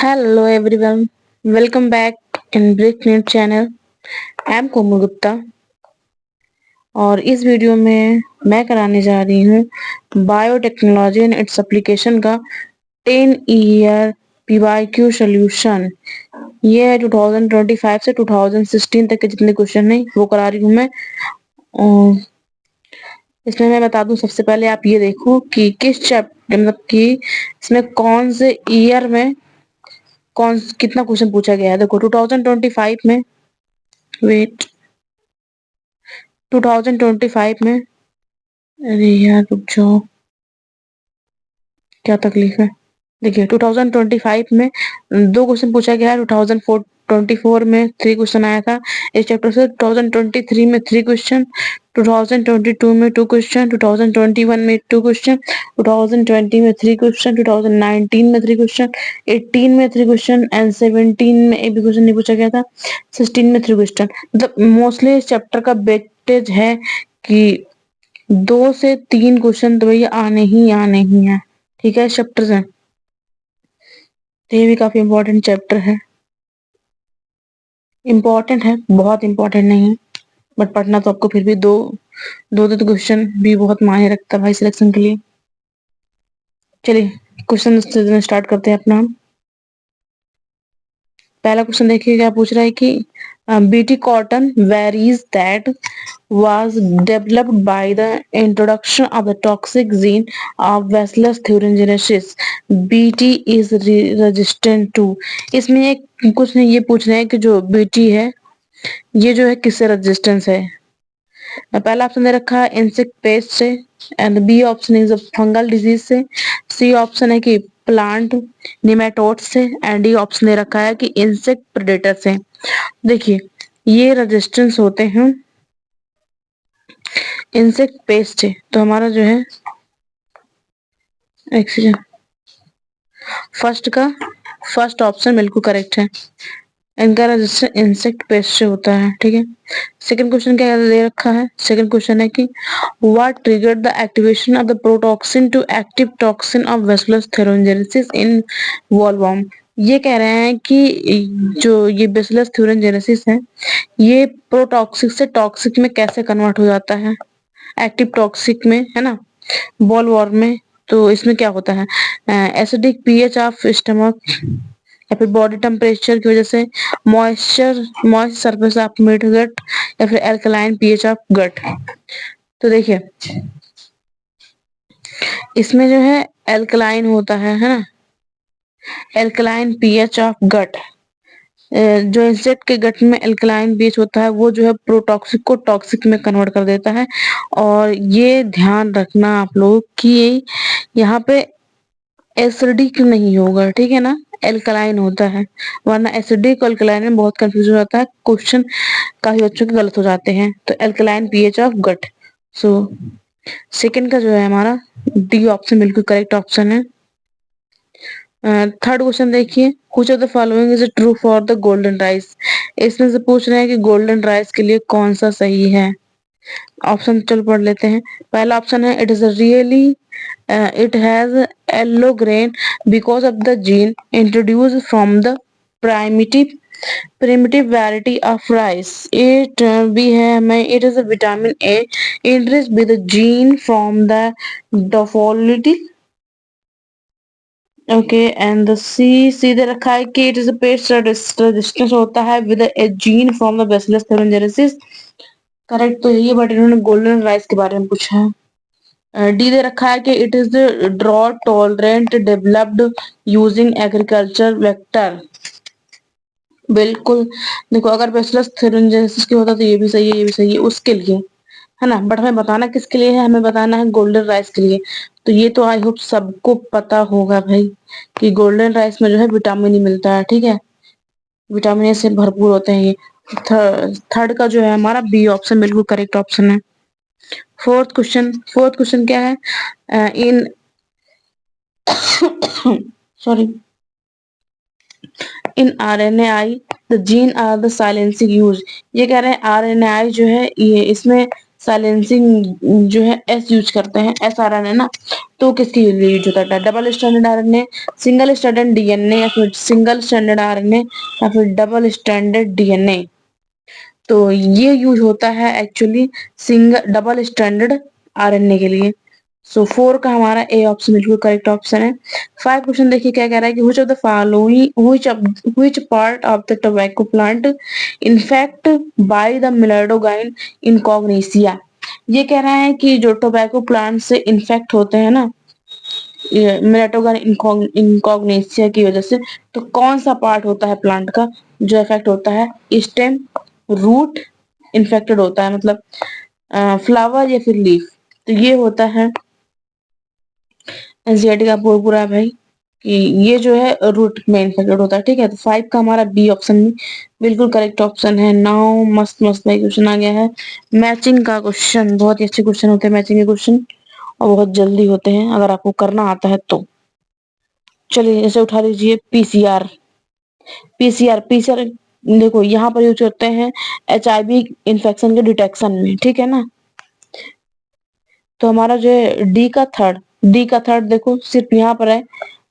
Hello everyone, welcome back in BrickNet channel. I am कोमल गुप्ता और इस video में मैं कराने जा रही हूँ बायोटेक्नोलॉजी एंड इट्स एप्लीकेशन का 10 ईयर PYQ सॉल्यूशन। ये है 2025 से 2016 तक के जितने क्वेश्चन हैं वो करा रही हूँ मैं। और इसमें मैं बता दूं, सबसे पहले आप ये देखो कि किस चैप्टर मतलब कि इसमें कौन से ईयर में कौन कितना क्वेश्चन पूछा गया है। देखो 2025 में, वेट 2025 में, अरे यार रुक जाओ, क्या तकलीफ है। देखिए 2025 में दो क्वेश्चन पूछा गया है। 2024 में 3 क्वेश्चन आया था इस चैप्टर से। 2023 में 3 क्वेश्चन, 2022 में 2 क्वेश्चन, 2021 में 2 क्वेश्चन, 2020 में 3 क्वेश्चन, 2019 में 3 क्वेश्चन, 18 में 3 क्वेश्चन एंड 17 में एक भी क्वेश्चन नहीं पूछा गया था, 16 में 3 क्वेश्चन। मतलब मोस्टली इस चैप्टर का वेटेज है कि 2 से 3 क्वेश्चन तो भैया आने ही आने ही है। ठीक है, इस चैप्टर से तो ये भी काफी इम्पोर्टेंट चैप्टर है। इम्पोर्टेंट है, बहुत इम्पोर्टेंट नहीं है, बट पढ़ना तो आपको फिर भी दो दो दो क्वेश्चन भी बहुत मायने रखता है भाई सिलेक्शन के लिए। चलिए क्वेश्चन से स्टार्ट करते हैं अपना। पहला क्वेश्चन देखिए क्या पूछ रहा है कि BT cotton varies that was developed by the introduction of the toxic gene of Bacillus thuringiensis. BT is resistant to। इसमें एक कुछ नहीं, ये पूछ रहे हैं कि जो BT है ये जो है किससे रेजिस्टेंस है। पहला ऑप्शन दे रखा है इंसेक्ट पेस्ट से, and B option is fungal disease से, सी ऑप्शन है कि प्लांट निमेटोड से, एंड डी ऑप्शन दे रखा है कि इंसेक्ट प्रेडेटर से। देखिए ये रेजिस्टेंस होते हैं इंसेक्ट पेस्ट से, तो हमारा जो है फर्स्ट ऑप्शन बिल्कुल करेक्ट है। इनका रजिस्टर इंसेक्ट पेस्ट से होता है। ठीक है, सेकंड क्वेश्चन क्या दे रखा है। सेकंड क्वेश्चन है कि what triggered the activation of the protoxin to active toxin of Bacillus thuringiensis in bollworm. ये कह रहे हैं कि जो ये बैसिलस थ्यूरिनजेनेसिस है ये प्रोटॉक्सिक से टॉक्सिक में कैसे कन्वर्ट हो जाता है, एक्टिव टॉक्सिक में, है ना, बॉल वॉर्म में। तो इसमें क्या होता है, एसिडिक पीएच ऑफ स्टमक या फिर बॉडी टेम्परेचर की वजह से, moist surface of mid gut, या फिर एल्कलाइन पीएच ऑफ गट। तो देखिए इसमें जो है एल्कलाइन होता है ना, एल्कलाइन पीएच ऑफ गट। जो इंसेक्ट के गट में एल्कलाइन पीएच होता है वो जो है प्रोटॉक्सिक को टॉक्सिक में कन्वर्ट कर देता है। और ये ध्यान रखना आप लोग कि यहाँ पे एसिडिक नहीं होगा, ठीक है ना, एल्कलाइन होता है, वरना एसिडिक और एल्कलाइन में बहुत कंफ्यूजन होता है, क्वेश्चन काफी बच्चों के गलत हो जाते हैं। तो alkaline pH of gut, so second का जो है हमारा डी ऑप्शन बिल्कुल करेक्ट ऑप्शन है। थर्ड क्वेश्चन देखिए, which of the following is true for the golden rice. इसमें से पूछ रहे हैं कि गोल्डन राइस के लिए कौन सा सही है। ऑप्शन चल पढ़ लेते हैं। पहला ऑप्शन है it is really it has yellow grain because of the gene introduced from the primitive variety of rice. It भी है हमें it is a vitamin A enriched with the gene from the daffodil. Okay, and the C सीधे रखा है कि it is a pest resistance होता है with a gene from the Bacillus thuringiensis। Correct तो यही है, बट इन्होंने गोल्डन राइस के बारे में पूछा है। डी दे रखा है कि it is the drought tolerant developed using agriculture vector. बिल्कुल, देखो अगर बैसिलस thuringiensis की होता तो ये भी सही है, ये भी सही है उसके लिए, है ना, बट हमें बताना किसके लिए है, हमें बताना है गोल्डन राइस के लिए। तो ये तो आई होप सबको पता होगा भाई कि गोल्डन राइस में जो है विटामिन ई मिलता है। ठीक है, विटामिन ए से भरपूर होते हैं ये। थर्ड का जो है हमारा बी ऑप्शन बिल्कुल करेक्ट ऑप्शन है। फोर्थ क्वेश्चन क्या है, in sorry, in RNAi the gene are the silencing use. ये कह रहे हैं RNAi जो है ये इसमें साइलेंसिंग जो है एस यूज करते हैं, एसआरएनए ना, तो किसकी यूज होता है? Double stranded RNA, single stranded DNA, या फिर सिंगल स्ट्रैंडेड आरएनए, या फिर डबल स्ट्रैंडेड डीएनए। तो ये यूज होता है actually single double stranded RNA के लिए। सो 4 का हमारा ए ऑप्शन बिल्कुल करेक्ट ऑप्शन है। 5 क्वेश्चन देखिए क्या कह रहा है कि which of the following which part of the tobacco plant infect by the meladogyn incognitia। ये कह रहा है कि जो टोबैको प्लांट से इन्फेक्ट होते हैं ना मेलाटोगन इनकॉग्निसिया की वजह से, तो कौन सा पार्ट होता है प्लांट का जो इफेक्ट होता है? स्टेम, रूट इन्फेक्टेड होता है, मतलब फ्लावर या फिर लीफ। तो ये होता है एनसीईआरटी का पूरा भाई कि ये जो है रूट में इन्फेक्टेड होता है। ठीक है, तो 5 का हमारा बी ऑप्शन बिल्कुल करेक्ट ऑप्शन है। नाउ मस्त मस्त भाई क्वेश्चन आ गया है मैचिंग का क्वेश्चन। बहुत ही अच्छे क्वेश्चन होते हैं मैचिंग के क्वेश्चन, और बहुत जल्दी होते हैं अगर आपको करना आता है तो। चलिए इसे उठा लीजिए। पीसीआर, पीसीआर देखो यहाँ पर यूज करते हैं एचआईवी इन्फेक्शन के डिटेक्शन में, ठीक है ना। तो हमारा जो है डी का थर्ड देखो सिर्फ यहाँ पर है,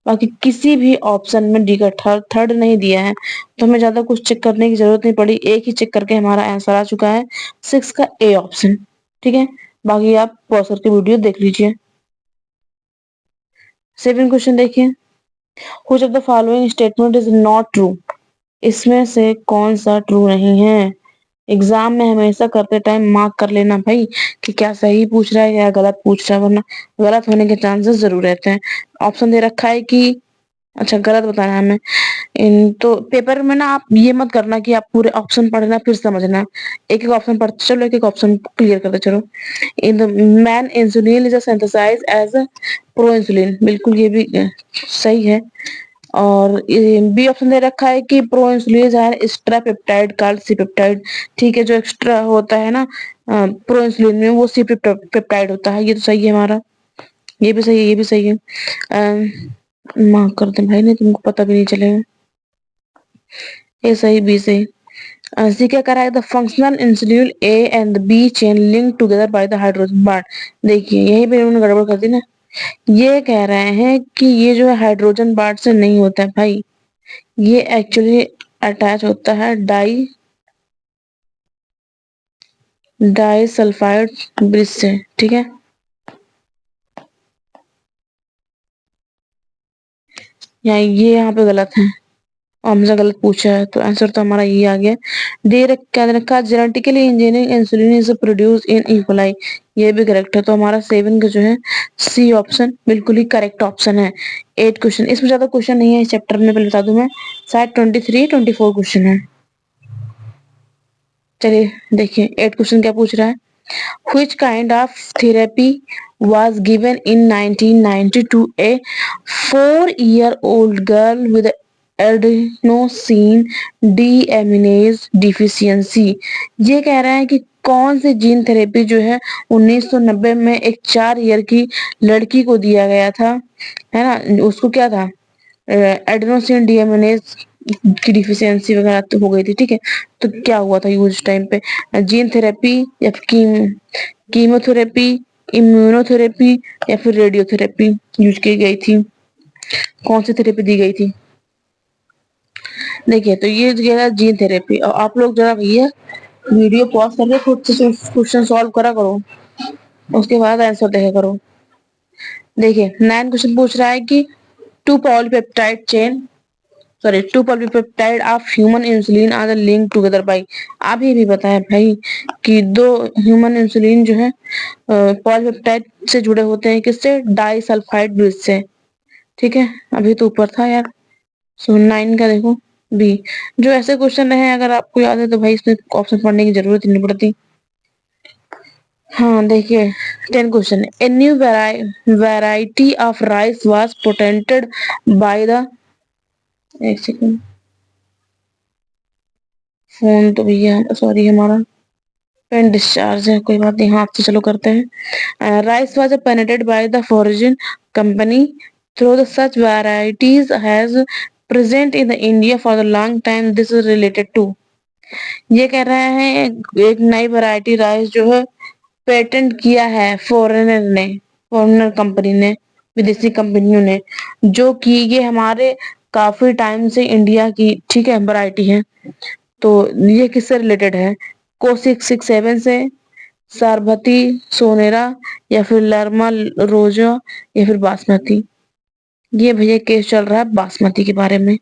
बाकी किसी भी ऑप्शन में डी का थर्ड नहीं दिया है, तो हमें ज्यादा कुछ चेक करने की जरूरत नहीं पड़ी, एक ही चेक करके हमारा आंसर आ चुका है 6 का ए ऑप्शन। ठीक है, बाकी आप पॉज करके वीडियो देख लीजिए। 7 क्वेश्चन देखिए, which of the following statement is not true. इसमें से कौन सा ट्रू नहीं है? एग्जाम में हमेशा करते टाइम मार्क कर लेना भाई कि क्या सही पूछ रहा है या गलत पूछ रहा है, वरना गलत होने के चांसेस जरूर रहते हैं। ऑप्शन दे रखा है कि अच्छा गलत बताना है हमें। तो पेपर में ना आप ये मत करना कि आप पूरे ऑप्शन पढ़ना फिर समझना, एक एक ऑप्शन पढ़ते चलो, एक एक ऑप्शन क्लियर करते चलो। In the man insulin is synthesize as pro insulin, बिल्कुल ये भी सही है। और बी ऑप्शन दे रखा है कि प्रो इंसुलिन है extra peptide called C peptide. ठीक है, जो एक्स्ट्रा होता है ना प्रो इंसुलिन में वो सी पेप्टाइड होता है, ये तो सही है हमारा। ये भी सही है, ये भी सही है। माफ कर दे भाई, नहीं तुमको पता भी नहीं चलेगा। ए सही, बी सही। सी क्या करा है? The functional insulin A and B chain link together by the hydrogen bond. देखिए यहीं पे उन्होंने गड़बड़ कर दी ना, ये कह रहे हैं कि ये जो है हाइड्रोजन बॉन्ड से नहीं होता है भाई, ये एक्चुअली अटैच होता है डाई सल्फाइड ब्रिज से। ठीक है, यहाँ पे गलत है, हमसे गलत पूछा है, तो आंसर तो हमारा ये आ गया। क्या दे रखा? Genetically engineering insulin is produce in E coli, ये भी करेक्ट है। तो हमारा 7 का जो है सी ऑप्शन बिल्कुल ही करेक्ट ऑप्शन है। 8 क्वेश्चन, इसमें ज्यादा क्वेश्चन नहीं है इस चैप्टर में, पहले बता दूं मैं, शायद 23-24 क्वेश्चन है। चलिए देखिए 8 क्वेश्चन क्या पूछ रहा है। Which kind of therapy was given in 1990 to a 4-year-old girl with adenosine deaminase deficiency? ये कह रहा है कि कौन सी जीन थेरेपी जो है 1990 में एक 4 ईयर की लड़की को दिया गया था, है ना। उसको क्या था? एडेनोसिन डीएमिनेज की डिफिशियंसी वगैरह तो हो गई थी। ठीक है, तो क्या हुआ था यूज टाइम पे? जीन थेरेपी या कीमोथेरेपी, इम्यूनोथेरेपी, या फिर रेडियोथेरेपी यूज की गई थी? कौन सी थेरेपी दी गई थी? देखिए तो ये गया जीन थेरेपी। और आप लोग जरा भैया वीडियो पॉज करके खुद से क्वेश्चन सॉल्व करा करो, उसके बाद आंसर देखा करो। देखिए 9 क्वेश्चन पूछ रहा है कि two polypeptide chain two polypeptide of human insulin are link together by. आप ये भी पता है भाई कि 2 ह्यूमन इंसुलिन जो है पॉलीपेप्टाइड से जुड़े होते हैं, किससे? डाई सल्फाइड ब्रिज से। ठीक है, अभी तो ऊपर था यार। सो 9 का देखो बी। जो ऐसे क्वेश्चन रहे अगर आपको याद है तो भाई इसमें ऑप्शन पढ़ने की जरूरत ही नहीं पड़ती। हाँ देखिए 10 question, a new variety of rice was patented by the, एक सेकंड, फोन तो भैया सॉरी हमारा पेन डिस्चार्ज है, कोई बात नहीं, हाथ से चलो करते हैं। Rice was patented by the foreign company through the such varieties has present in the India for the long time, this is related to. ये कह रहे हैं एक नई वैरायटी राइस जो है पेटेंट किया है फॉरेनर कंपनी ने, विदेशी कंपनियों ने, जो कि ये हमारे काफी टाइम से इंडिया की, ठीक है, वैरायटी है। तो ये किससे रिलेटेड है? को 667 से, सारभती, सोनेरा, या फिर लरमा रोजा, या फिर बासमती। ये भैया केस चल रहा है बासमती के बारे में,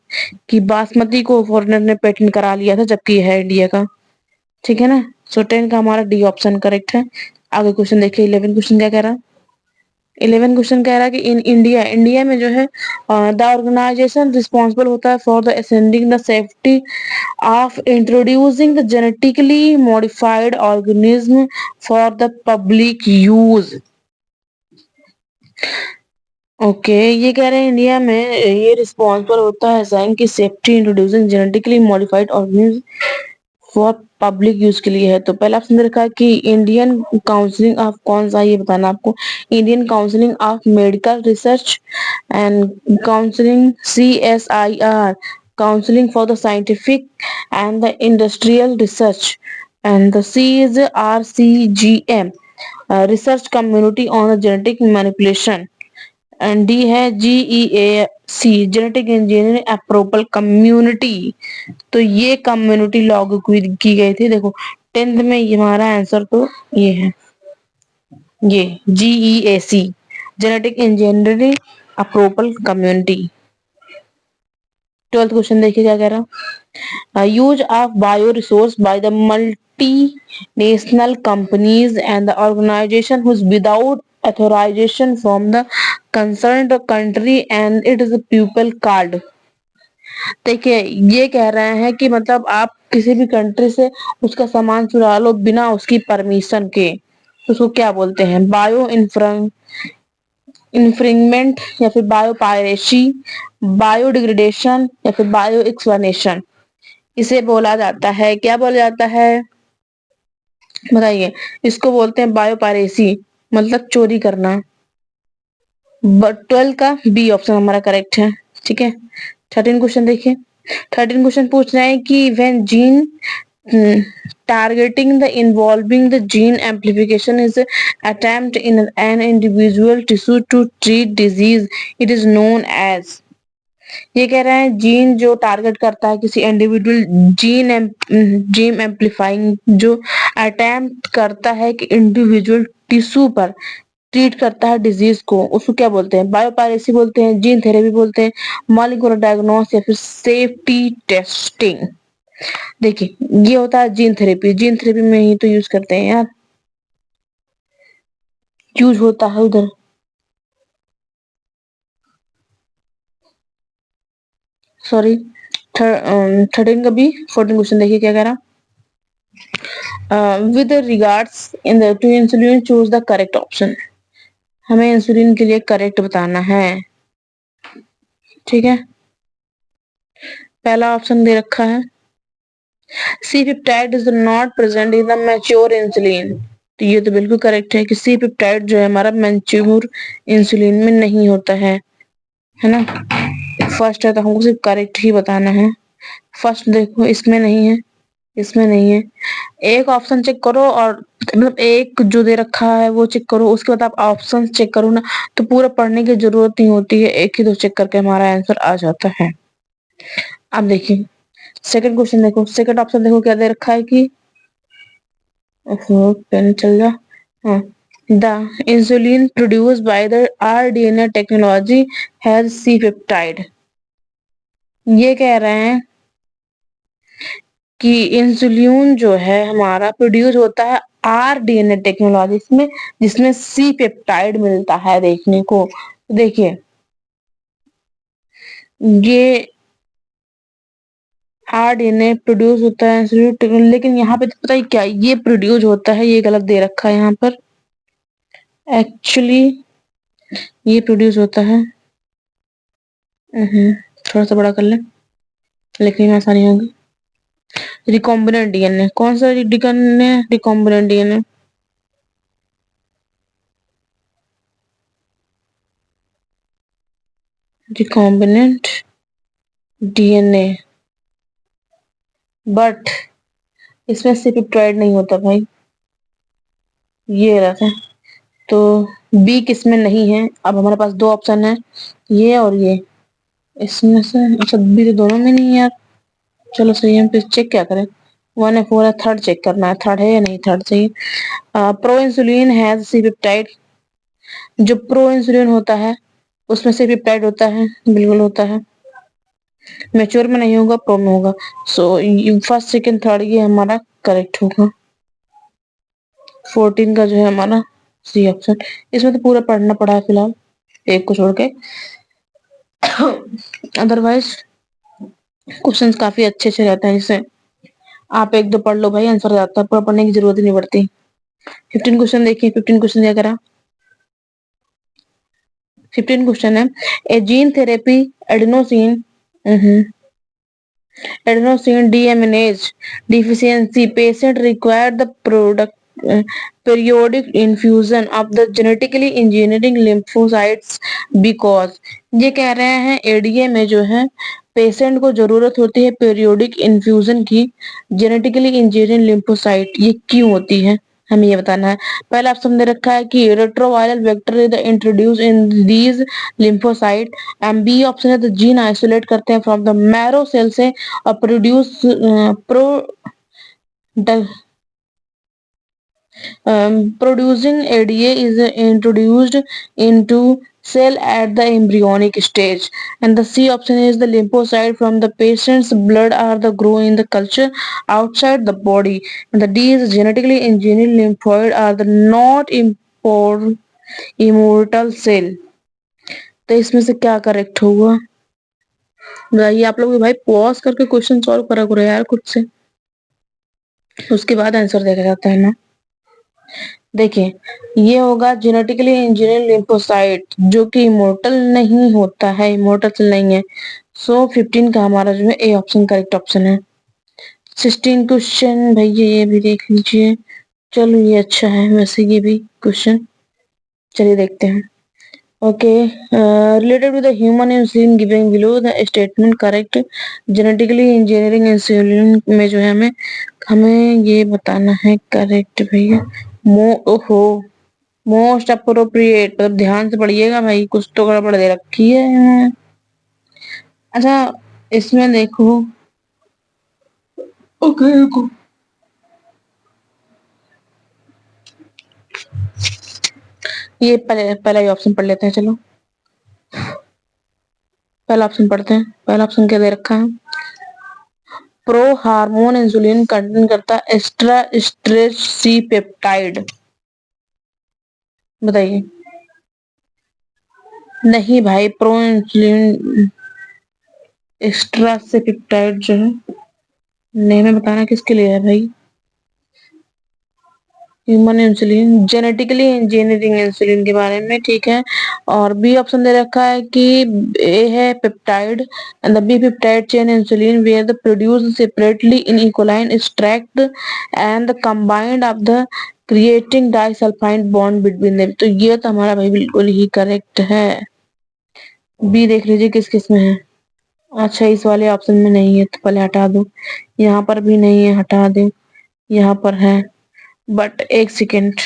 कि बासमती को फॉरेनर ने पेटेंट करा लिया था, जबकि ये है इंडिया का। ठीक है ना? सो 10 का हमारा डी ऑप्शन करेक्ट है। आगे क्वेश्चन देखिए, 11 क्वेश्चन क्या कह रहा है? 11 क्वेश्चन कह रहा है कि इन इंडिया, इंडिया में जो है द ऑर्गेनाइजेशन रिस्पॉन्सिबल होता है for the ascending the safety of introducing the genetically modified organism for the public use. Okay, ये कह रहे हैं इंडिया में ये रिस्पॉन्सिबल होता है साइन की safety introducing genetically modified organism for public use के लिए है। तो पहला ऑप्शन रखा है कि इंडियन काउंसिलिंग ऑफ, कौन सा ये बताना आपको, Indian counselling of medical research and counselling, CSIR, counselling for the scientific and the industrial research, and the C is RCGM, research community on the genetic manipulation, and D है GEAC, genetic engineering approval community. तो ये community लागू की गई थी। देखो 10th में ये हमारा आंसर तो ये है, ये GEAC, genetic engineering approval community. 12th question देखिए क्या कह रहा है। Use of bio resource by the multinational companies and the organization whose without authorization from the concerned country and it is a people called। देखिए ये कह रहे हैं कि मतलब आप किसी भी कंट्री से उसका सामान चुरा लो बिना उसकी परमिशन के, तो उसको क्या बोलते हैं? बायो इन्फ्रिंगमेंट, या फिर बायो पायरेसी, बायोडिग्रेडेशन, या फिर बायो एक्सप्लानेशन। इसे बोला जाता है, क्या बोला जाता है बताइए? इसको बोलते हैं बायो पायरेसी, मतलब चोरी करना। बट 12 का बी ऑप्शन हमारा करेक्ट है। ठीक है, 13 क्वेश्चन देखिए। 13 क्वेश्चन पूछ रहे हैं कि when gene targeting the involving the gene amplification is an attempt in an individual tissue to treat disease, it is known as। ये कह रहे हैं जीन जो टारगेट करता है किसी इंडिविजुअल, जीन एम्पलीफाइंग, जो अटेम्प्ट करता है कि इंडिविजुअल टिश्यू पर ट्रीट करता है डिजीज को, उसको क्या बोलते हैं? बायोपायरेसी बोलते हैं, जीन थेरेपी बोलते हैं, मॉलिक्यूलर डायग्नोस, या फिर सेफ्टी टेस्टिंग। देखिए ये होता है जीन थेरेपी, जीन थेरेपी में ही तो यूज करते हैं यार, यूज होता है उधर। सॉरी, 13 का बी। 14 क्वेश्चन देखिए क्या कह रहा। With regards in the two insulin choose the correct option. हमें इंसुलिन के लिए करेक्ट बताना है। ठीक है, पहला ऑप्शन दे रखा है C peptide is not present in the mature insulin. तो ये तो बिल्कुल करेक्ट है कि सी पेप्टाइड जो है हमारा मैच्योर इंसुलिन में नहीं होता है ना? फर्स्ट है तो हमको सिर्फ करेक्ट ही बताना है। फर्स्ट देखो इसमें नहीं है, इसमें नहीं है। एक ऑप्शन चेक करो, और मतलब एक जो दे रखा है वो चेक करो, उसके बाद आप ऑप्शन चेक करो ना, तो पूरा पढ़ने की जरूरत नहीं होती है, एक ही दो चेक करके हमारा आंसर आ जाता है। अब देखिए सेकंड क्वेश्चन देखो, सेकंड ऑप्शन देखो क्या दे रखा है कि पेन चल जा। हाँ, the insulin produced by the RDNA technology has C peptide. ये कह रहे हैं कि इंसुलिन जो है हमारा प्रोड्यूस होता है RDNA टेक्नोलॉजी में, जिसमें सी पेप्टाइड मिलता है देखने को। देखिए ये RDNA प्रोड्यूस होता है इंसुलिन, लेकिन यहाँ पे तो पता है क्या, ये प्रोड्यूस होता है, ये गलत दे रखा है यहाँ पर। एक्चुअली ये प्रोड्यूस होता है, थोड़ा सा बड़ा कर ले, लिखने में आसानी होगी। रिकॉम्बिनेंट DNA, कौन सा DNA? Recombinant DNA। Recombinant DNA, but इसमें सी पेप्टाइड नहीं होता भाई। ये गलत है। तो बी किसमें नहीं है? अब हमारे पास दो ऑप्शन है, ये और ये। इसमें से अच्छा बी तो दोनों में नहीं है यार। चलो सही है, हम फिर चेक क्या करें? 1 है 4 है, थर्ड चेक करना है, थर्ड है या नहीं, थर्ड चाहिए। Pro insulin has C peptide. जो प्रो इंसुलिन होता है उसमें से पेप्टाइड होता है, बिल्कुल होता है। मैच्योर में नहीं होगा, प्रो में होगा। सो फर्स्ट सेकंड थर्ड ये हमारा करेक्ट होगा। 14 का जो है हमारा सी ऑप्शन। इसमें तो पूरा पढ़ना पड़ा है फिलहाल, एक को छोड़ के। अदरवाइज क्वेश्चंस काफी अच्छे अच्छे रहते हैं, इससे आप एक दो पढ़ लो भाई, आंसर जाता है, पूरा पढ़ने की जरूरत ही नहीं पड़ती। 15 क्वेश्चन देखिए, 15 क्वेश्चन क्या करा। 15 क्वेश्चन है, a gene therapy adenosine adenosine deaminase deficiency patient require the product periodic infusion of the genetically engineering lymphocytes because ये कह रहे हैं एडीए में जो है पेशेंट को जरूरत होती है पीरियोडिक इन्फ्यूजन की जेनेटिकली इंजीनियरिंग लिम्फोसाइट। ये क्यों होती है हमें ये बताना है। पहला ऑप्शन दे रखा है कि retroviral vector is introduce in these lymphocyte. And B option है, तो जीन आइसोलेट करते हैं फ्रॉम द मैरो सेल से और produce pro producing ADA is introduced into cell at the embryonic stage. And the C option is the lymphocyte from the patient's blood are the grow in the culture outside the body. And the D is genetically engineered lymphoid are the not immortal cell. तो इसमें से क्या correct होगा बताइए आप लोग भी भाई, पॉज करके क्वेश्चन सॉल्व करा करो यार खुद से, उसके बाद आंसर देखा जाता है ना। देखिए ये होगा जेनेटिकली इंजीनियर लिम्फोसाइट जो कि इमोर्टल नहीं होता है, इमोर्टल नहीं है। सो 15 का हमारा जो है ए ऑप्शन करेक्ट ऑप्शन है। 16 क्वेश्चन भैया ये भी देख लीजिए। चलो ये अच्छा है वैसे ये भी क्वेश्चन, चलिए देखते हैं। Okay, related to the human insulin giving below the statement correct. Genetically engineering insulin में जो है हमें हमें ये बताना है करेक्ट भैया। ओहो, मोस्ट अप्रोप्रिएट, तो ध्यान से पढ़िएगा भाई, कुछ तो गड़बड़ दे रखी है। अच्छा इसमें देखो, ओके रुको, ये पहले पहला ही ऑप्शन पढ़ लेते हैं। चलो पहला ऑप्शन पढ़ते हैं। पहला ऑप्शन क्या दे रखा है? प्रो हार्मोन इंसुलिन कंटेन करता एक्स्ट्रा स्ट्रेच सी पेप्टाइड। बताइए। नहीं भाई, प्रो इंसुलिन एक्स्ट्रा से पेप्टाइड जो है, नहीं मैं बताना किसके लिए है भाई। Human insulin, genetically engineering insulin के बारे में, ठीक है। और बी ऑप्शन दे रखा है कि ए है peptide and the B peptide chain insulin were the produce separately in इक्वलाइन extract and the combined of the creating disulphide bond between them. तो ये तो हमारा भाई बिल्कुल ही करेक्ट है। बी देख लीजिए किस किस में है। अच्छा इस वाले ऑप्शन में नहीं है तो पहले हटा दो, यहाँ पर भी नहीं है हटा दो, यहाँ पर है। बट एक सेकेंड,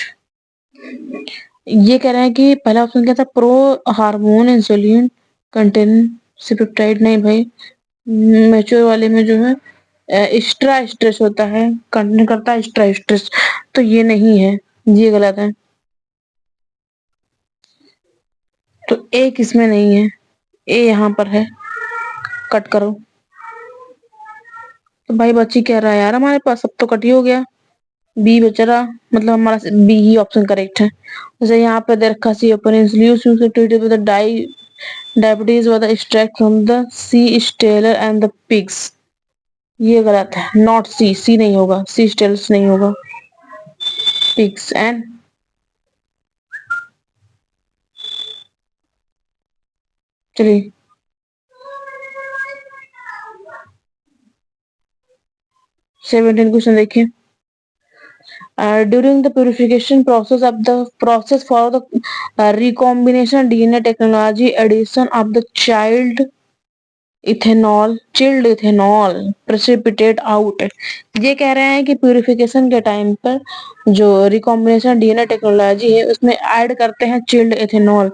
ये कह रहे हैं कि पहला ऑप्शन क्या था? Pro hormone insulin contain C peptide. नहीं भाई, मैच्योर वाले में जो है एक्स्ट्रा स्ट्रेस होता है, कंटेन करता है एक्स्ट्रा स्ट्रेस, तो ये नहीं है, ये गलत है। तो ए किसमें नहीं है? ए यहाँ पर है, कट करो। तो भाई बच्ची कह रहा है यार हमारे पास, सब तो कट ही हो गया, बी बच रहा, मतलब हमारा बी ही ऑप्शन करेक्ट है। जैसे यहाँ पे दे रखा C open insulin treated with diabetes व the extract from the C stellar and the pigs. ये गलत है, नॉट सी, सी नहीं होगा, सी स्टेल्स नहीं होगा, पिग्स एंड। चलिए 17 क्वेश्चन देखिए। During the purification process of the process for the recombination DNA technology, addition of the child ethanol, chilled ethanol precipitate out. ये कह रहे हैं कि प्यूरिफिकेशन के टाइम पर जो रिकॉम्बिनेशन डीएनए टेक्नोलॉजी है उसमें ऐड करते हैं चिल्ड इथेनॉल,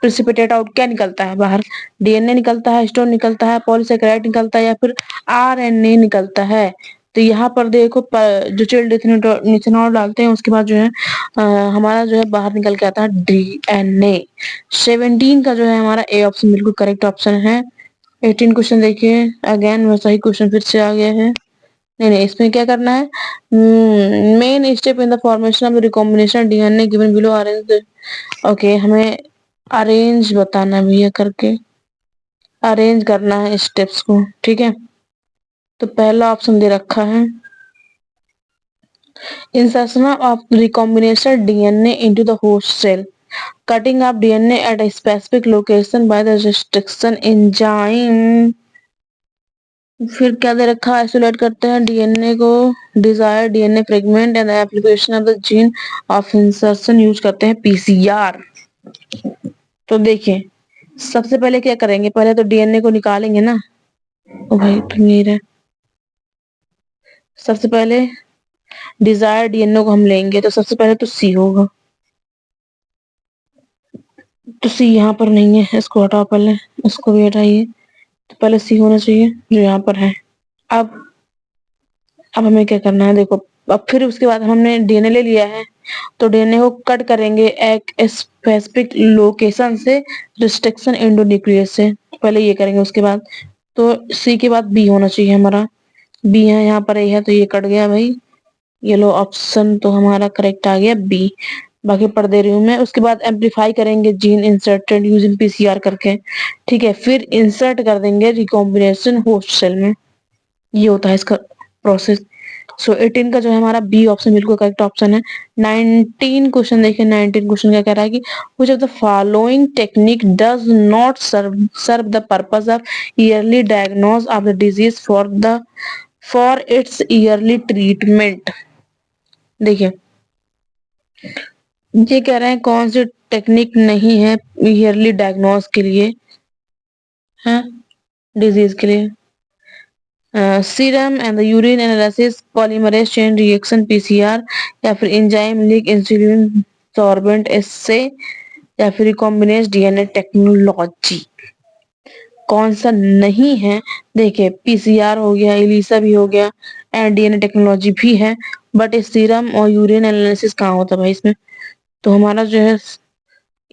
प्रेसिपिटेट आउट क्या निकलता है बाहर? डीएनए निकलता है, हिस्टोन निकलता है, पॉलीसेकेराइड निकलता है, या फिर आरएनए निकलता है। तो यहाँ पर देखो जो चिल्ड इथेनॉल डालते हैं उसके बाद जो है हमारा जो है बाहर निकल के आता है डीएनए। 17 का जो है हमारा ए ऑप्शन बिल्कुल करेक्ट ऑप्शन है। 18 क्वेश्चन देखिए, अगेन वैसा ही क्वेश्चन फिर से आ गया है। नहीं नहीं, इसमें क्या करना है, main step in the formation of the recombination DNA given below arrange. Okay, हमें अरेंज बताना भैया करके, अरेंज करना है स्टेप्स को, ठीक है। तो पहला ऑप्शन दे रखा है insertion of recombination DNA into the host cell, cutting up DNA at a specific location by the restriction enzyme। फिर क्या दे रखा है, आइसोलेट करते हैं डीएनए को, desire DNA fragment and application of the gene of insertion use करते हैं PCR. तो देखिए सबसे पहले क्या करेंगे, पहले तो डीएनए को निकालेंगे ना। ओ भाई तुम नहीं रहे, सबसे पहले डिजायर डीएनए को हम लेंगे तो सबसे पहले तो सी होगा, तो सी यहाँ पर नहीं है, इसको हटाओ, पहले इसको भी हटाइए। तो पहले सी होना चाहिए जो यहाँ पर है। अब हमें क्या करना है देखो, अब फिर उसके बाद हमने डीएनए ले लिया है तो डीएनए को कट करेंगे एक स्पेसिफिक लोकेशन से, रिस्ट्रिक्शन एंडोन्यूक्लियस से, पहले ये करेंगे। उसके बाद तो सी के बाद बी होना चाहिए हमारा, बी है यहाँ पर, ए है तो ये कट गया भाई, ये लो ऑप्शन तो हमारा करेक्ट आ गया बी। बाकी पढ़ दे रही हूँ मैं। उसके बाद एम्पलीफाई करेंगे जीन इंसर्टेड यूजिंग पीसीआर करके, ठीक है। फिर इंसर्ट कर देंगे रिकॉम्बिनेशन होस्ट सेल में, ये होता है इसका प्रोसेस। सो 18 का जो है हमारा बी ऑप्शन बिल्कुल करेक्ट ऑप्शन है। 19 क्वेश्चन देखिए, 19 क्वेश्चन क्या कह रहा है कि which of the following technique does not serve the purpose of yearly diagnosis of the disease for its yearly treatment। देखिए ये कह रहे हैं कौन सी टेक्निक नहीं है ईयरली डायग्नोस के लिए, है डिजीज के लिए। Serum and urine analysis, polymerase chain reaction PCR, या फिर एंजाइम लिंक इंसुलिन सॉर्बेंट एस्से, या फिर रिकॉम्बिनेज डीएनए टेक्नोलॉजी। कौन सा नहीं है, देखिए पीसीआर हो गया, एलिसा भी हो गया, एंड डीएनए टेक्नोलॉजी भी है, बट इस सीरम और यूरिन एनालिसिस कहाँ होता है भाई इसमें। तो हमारा जो है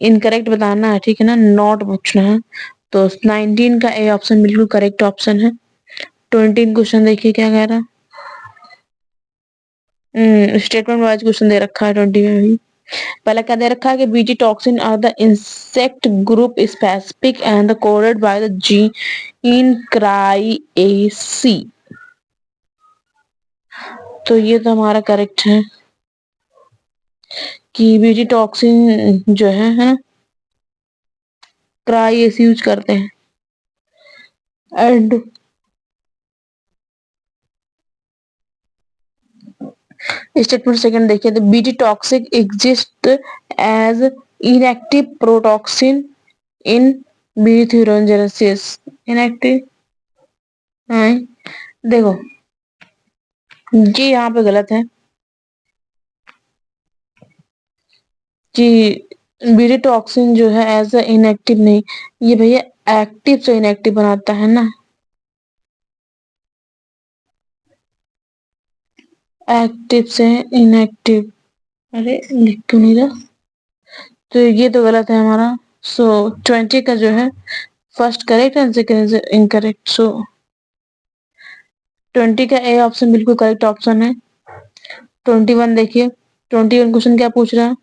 इनकरेक्ट बताना है, ठीक है ना, नॉट पूछना है। तो 19 का ए ऑप्शन बिल्कुल करेक्ट ऑप्शन है। 20 क्वेश्चन देखिए क्या कह रहा है, स्टेटमेंट वाइज क्वेश्चन दे रखा है 20 में भी। पहले क्या दे रखा है कि BT toxin are the insect group specific and coded by the gene cryAC. तो ये तो हमारा करेक्ट है कि बीटी टॉक्सिन जो है ना, क्राइएसी यूज करते हैं। एंड स्टेटमेंट सेकंड देखिए, the BT toxic exist as inactive protoxin in B thuringiensis. Inactive है, देखो जी यहाँ पे गलत है कि बीटी टॉक्सिन जो है एज अ इनएक्टिव नहीं, ये भैया एक्टिव से इनएक्टिव बनाता है ना, एक्टिव से इनएक्टिव। अरे लिख क्यों नहीं रहा, तो ये तो गलत है हमारा। सो 20 का जो है first correct and second incorrect. So 20 का ए ऑप्शन बिल्कुल करेक्ट ऑप्शन है। 21 देखिए, 21 क्वेश्चन क्या पूछ रहा है,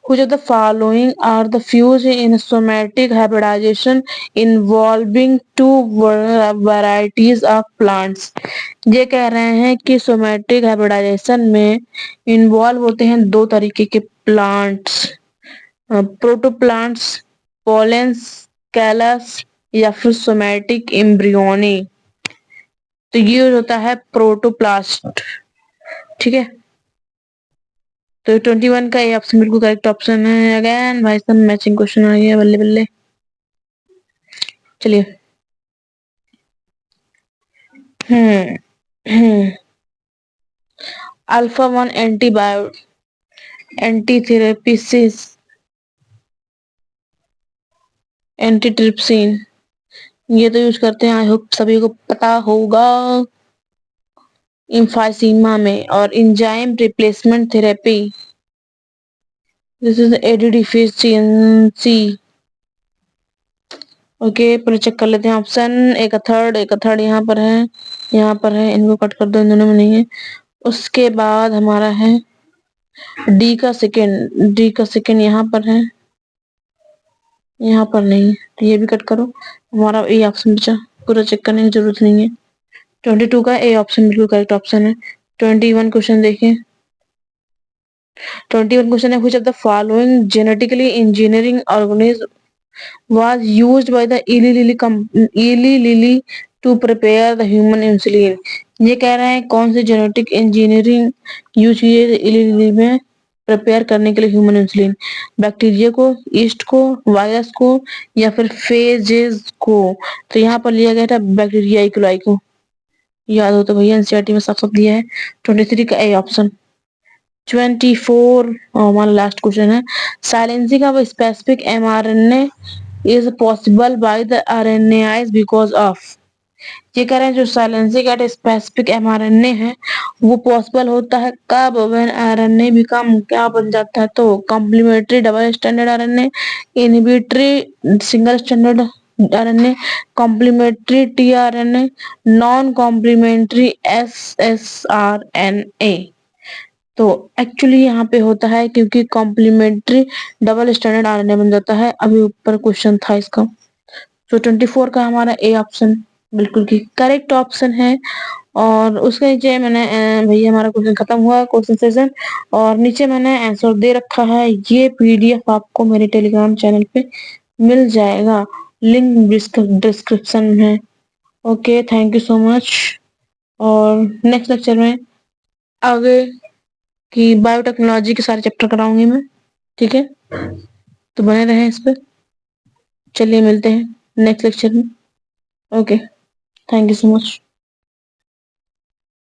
which of the following are the fused in somatic hybridization involving two varieties of plants। ये कह रहे हैं कि सोमैटिक हाइब्रिडाइजेशन में इन्वॉल्व होते हैं दो तरीके के प्लांट्स, प्रोटोप्लांट्स, पोलेंस, कैलस, या फिर सोमैटिक एम्ब्रियोनी। तो ये होता है प्रोटोप्लास्ट, ठीक है। तो 21 का ये ऑप्शन बिल्कुल करेक्ट ऑप्शन है। अगेन भाई साहब मैचिंग क्वेश्चन आ गया, बल्ले बल्ले। चलिए। हम्म अल्फा 1 एंटीथेरेपिसिस एंटीट्रिप्सिन, ये तो यूज करते हैं, आई होप सभी को पता होगा। इम्फाइसीमा में और enzyme replacement therapy, this is AD deficiency. Okay, पहले चेक कर लेते हैं ऑप्शन। एक थर्ड यहाँ पर है, यहाँ पर है, इनको कट कर दो, इन दोनों में नहीं है। उसके बाद हमारा है डी का सेकेंड यहाँ पर है, यहाँ पर नहीं है, तो ये भी कट करो। हमारा ए ऑप्शन बचा, पूरा चेक करने की जरूरत नहीं है। 22 का ए ऑप्शन बिल्कुल करेक्ट ऑप्शन है। 21 क्वेश्चन देखिए। 21 क्वेश्चन है, which of the following genetically engineering organism was used by the Eli Lilly to prepare the human insulin। ये कह रहे हैं कौन सी जेनेटिक इंजीनियरिंग यूज की है इली लिली में प्रिपेयर करने के लिए ह्यूमन इंसुलिन? बैक्टीरिया को, ईस्ट को, वायरस को, या फिर फेजेस को? तो यहाँ पर लिया गया था बैक्टीरिया इकोलाई को। याद हो तो भैया, एनसीईआरटी में साफ साफ दिया है। 23 का ए ऑप्शन। 24 हमारा लास्ट क्वेश्चन है, silencing of specific mRNA is possible by the RNAs because of। ये कह रहे हैं जो साइलेंसिंग एट स्पेसिफिक mRNA है वो पॉसिबल होता है कब? व्हेन आरएनए बिकम क्या बन जाता है? तो complementary double standard RNA, inhibitory single standard RNA, complementary tRNA, non complementary ssRNA. तो एक्चुअली यहाँ पे होता है क्योंकि कॉम्प्लीमेंट्री डबल स्टैंडर्ड आरएनए बन जाता है। अभी ऊपर क्वेश्चन था इसका। तो 24 का हमारा ए ऑप्शन बिल्कुल की करेक्ट ऑप्शन है। और उसके नीचे मैंने भैया हमारा क्वेश्चन खत्म हुआ, क्वेश्चन सेशन, और नीचे मैंने आंसर दे रखा है। ये पीडीएफ आपको मेरे टेलीग्राम चैनल पे मिल जाएगा, लिंक डिस्क्रिप्शन में है। Okay, thank you so much. और नेक्स्ट लेक्चर में आगे की बायोटेक्नोलॉजी के सारे चैप्टर कराऊंगी मैं, ठीक है? तो बने रहें इस पे। चलिए मिलते हैं नेक्स्ट लेक्चर में। Okay, thank you so much.